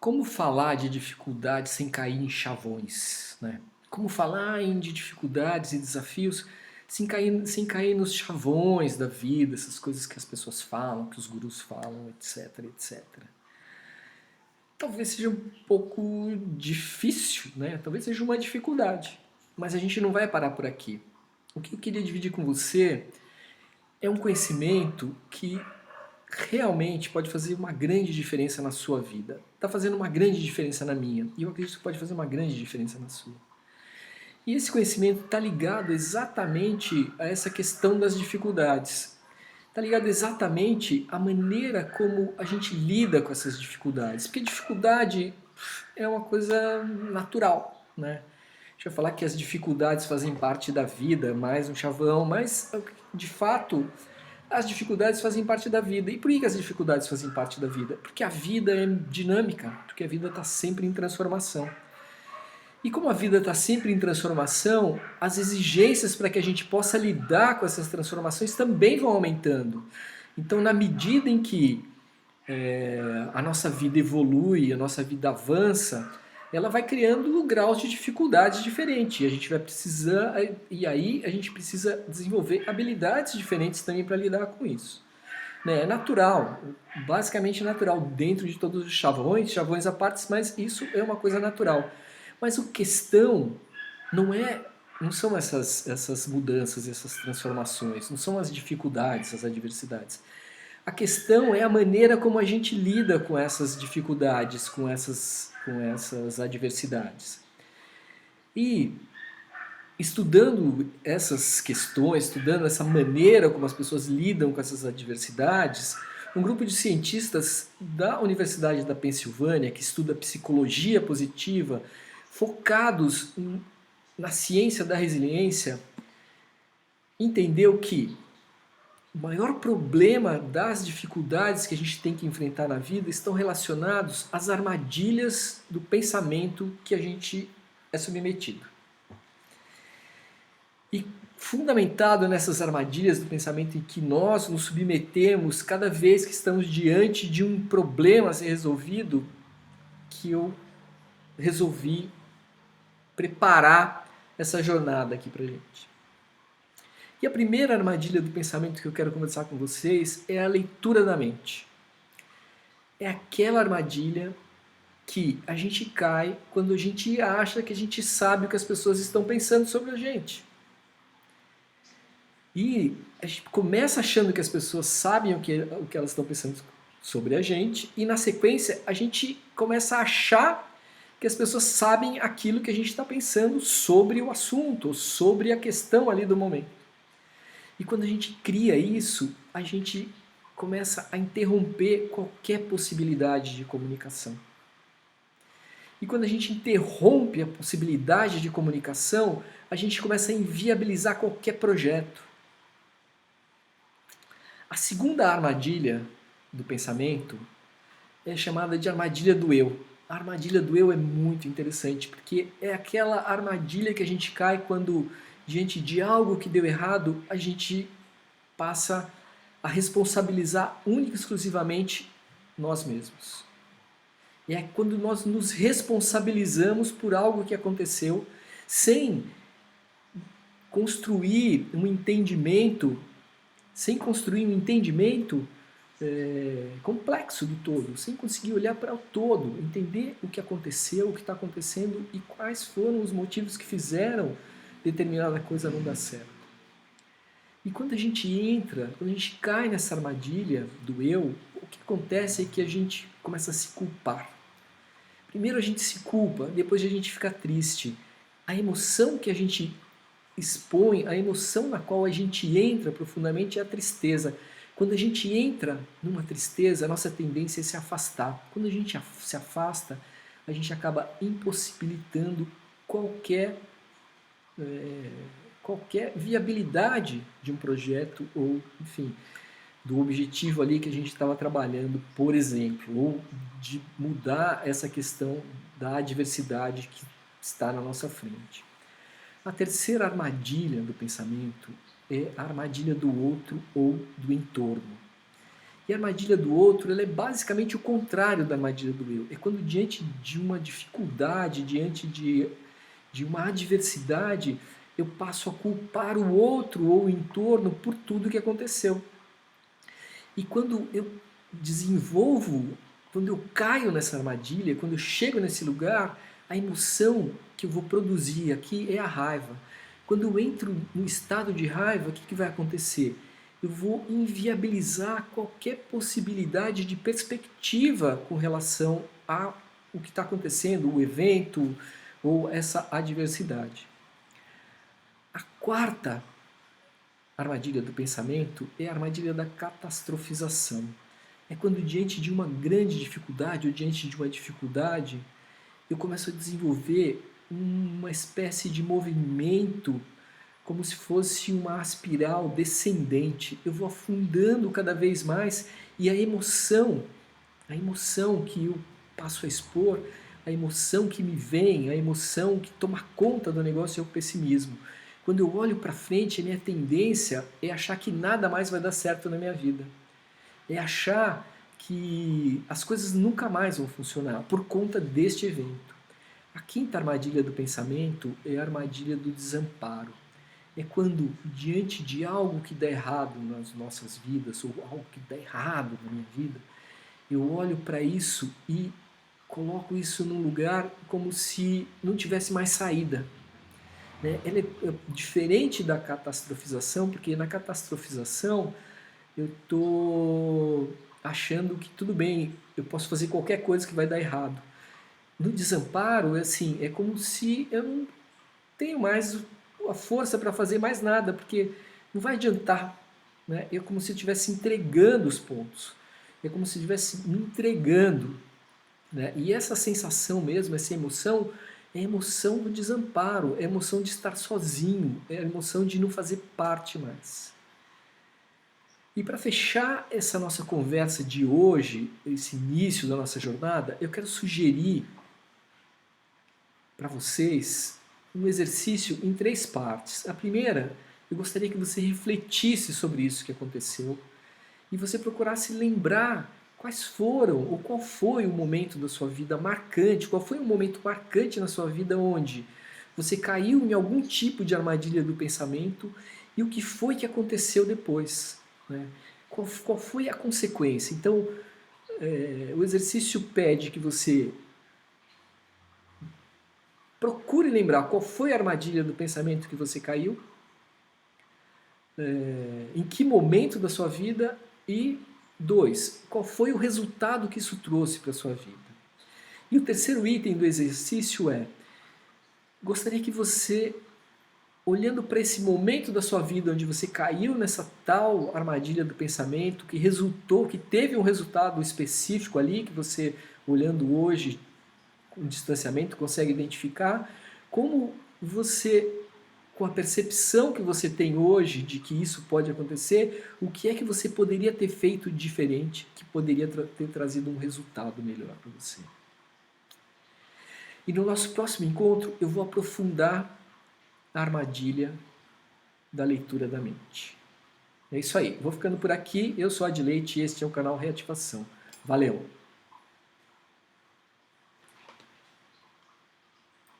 Como falar de dificuldades sem cair em chavões, né? Como falar de dificuldades e desafios sem cair nos chavões da vida, essas coisas que as pessoas falam, que os gurus falam, etc, etc. Talvez seja um pouco difícil, né? Talvez seja uma dificuldade, mas a gente não vai parar por aqui. O que eu queria dividir com você é um conhecimento que realmente pode fazer uma grande diferença na sua vida. Está fazendo uma grande diferença na minha. E eu acredito que pode fazer uma grande diferença na sua. E esse conhecimento está ligado exatamente a essa questão das dificuldades. Está ligado exatamente à maneira como a gente lida com essas dificuldades. Porque dificuldade é uma coisa natural, né? A gente vai falar que as dificuldades fazem parte da vida, mais um chavão, mas de fato as dificuldades fazem parte da vida. E por que as dificuldades fazem parte da vida? Porque a vida é dinâmica, porque a vida está sempre em transformação. E como a vida está sempre em transformação, as exigências para que a gente possa lidar com essas transformações também vão aumentando. Então, na medida em que a nossa vida evolui, a nossa vida avança, ela vai criando graus de dificuldades diferentes. E a gente vai precisar, e aí a gente precisa desenvolver habilidades diferentes também para lidar com isso. Né? É natural, basicamente natural, dentro de todos os chavões, chavões à parte, mas isso é uma coisa natural. Mas a questão não são essas mudanças, essas transformações, não são as dificuldades, as adversidades. A questão é a maneira como a gente lida com essas dificuldades, com essas adversidades. E estudando essas questões, estudando essa maneira como as pessoas lidam com essas adversidades, um grupo de cientistas da Universidade da Pensilvânia, que estuda psicologia positiva, focados na ciência da resiliência, entendeu que o maior problema das dificuldades que a gente tem que enfrentar na vida estão relacionados às armadilhas do pensamento que a gente é submetido. E fundamentado nessas armadilhas do pensamento em que nós nos submetemos cada vez que estamos diante de um problema a ser resolvido, que eu resolvi preparar essa jornada aqui pra gente. E a primeira armadilha do pensamento que eu quero conversar com vocês é a leitura da mente. É aquela armadilha que a gente cai quando a gente acha que a gente sabe o que as pessoas estão pensando sobre a gente. E a gente começa achando que as pessoas sabem o que elas estão pensando sobre a gente, e na sequência a gente começa a achar que as pessoas sabem aquilo que a gente está pensando sobre o assunto, sobre a questão ali do momento. E quando a gente cria isso, a gente começa a interromper qualquer possibilidade de comunicação. E quando a gente interrompe a possibilidade de comunicação, a gente começa a inviabilizar qualquer projeto. A segunda armadilha do pensamento é chamada de armadilha do eu. A armadilha do eu é muito interessante, porque é aquela armadilha que a gente cai quando, diante de algo que deu errado, a gente passa a responsabilizar única e exclusivamente nós mesmos. E é quando nós nos responsabilizamos por algo que aconteceu sem construir um entendimento, complexo do todo, sem conseguir olhar para o todo, entender o que aconteceu, o que está acontecendo e quais foram os motivos que fizeram determinada coisa não dar certo. E quando a gente cai nessa armadilha do eu, o que acontece é que a gente começa a se culpar. Primeiro a gente se culpa, depois a gente fica triste. A emoção que a gente expõe, a emoção na qual a gente entra profundamente é a tristeza. Quando a gente entra numa tristeza, a nossa tendência é se afastar. Quando a gente se afasta, a gente acaba impossibilitando qualquer viabilidade de um projeto ou, enfim, do objetivo ali que a gente estava trabalhando, por exemplo, ou de mudar essa questão da adversidade que está na nossa frente. A terceira armadilha do pensamento é a armadilha do outro ou do entorno. E a armadilha do outro, ela é basicamente o contrário da armadilha do eu. É quando diante de uma dificuldade, diante de uma adversidade, eu passo a culpar o outro ou o entorno por tudo que aconteceu. E quando eu desenvolvo, quando eu caio nessa armadilha, quando eu chego nesse lugar, a emoção que eu vou produzir aqui é a raiva. Quando eu entro no estado de raiva, o que vai acontecer? Eu vou inviabilizar qualquer possibilidade de perspectiva com relação a o que está acontecendo, o evento ou essa adversidade. A quarta armadilha do pensamento é a armadilha da catastrofização. É quando diante de uma grande dificuldade ou diante de uma dificuldade, eu começo a desenvolver uma espécie de movimento como se fosse uma espiral descendente. Eu vou afundando cada vez mais e a emoção que eu passo a expor, a emoção que me vem, a emoção que toma conta do negócio é o pessimismo. Quando eu olho para frente, a minha tendência é achar que nada mais vai dar certo na minha vida. É achar que as coisas nunca mais vão funcionar por conta deste evento. A quinta armadilha do pensamento é a armadilha do desamparo. É quando, diante de algo que dá errado nas nossas vidas, ou algo que dá errado na minha vida, eu olho para isso e coloco isso num lugar como se não tivesse mais saída. Né? Ela é diferente da catastrofização, porque na catastrofização eu estou achando que tudo bem, eu posso fazer qualquer coisa que vai dar errado. No desamparo, assim, é como se eu não tenho mais a força para fazer mais nada, porque não vai adiantar. Né? É como se eu estivesse entregando os pontos. É como se eu estivesse me entregando. Né? E essa sensação mesmo, essa emoção, é a emoção do desamparo, é a emoção de estar sozinho, é a emoção de não fazer parte mais. E para fechar essa nossa conversa de hoje, esse início da nossa jornada, eu quero sugerir para vocês um exercício em 3 partes. A primeira, eu gostaria que você refletisse sobre isso que aconteceu e você procurasse lembrar quais foram ou qual foi o momento da sua vida marcante, qual foi o momento marcante na sua vida onde você caiu em algum tipo de armadilha do pensamento e o que foi que aconteceu depois. Né? Qual foi a consequência? Então, o exercício pede que você procure lembrar qual foi a armadilha do pensamento que você caiu, em que momento da sua vida e, 2, qual foi o resultado que isso trouxe para a sua vida. E o terceiro item do exercício é, gostaria que você, olhando para esse momento da sua vida onde você caiu nessa tal armadilha do pensamento, que resultou, que teve um resultado específico ali, que você, olhando hoje, com distanciamento, consegue identificar, como você, com a percepção que você tem hoje de que isso pode acontecer, o que é que você poderia ter feito diferente, que poderia ter trazido um resultado melhor para você. E no nosso próximo encontro eu vou aprofundar a armadilha da leitura da mente. É isso aí, vou ficando por aqui, eu sou a Adileite e este é o canal Reativação. Valeu!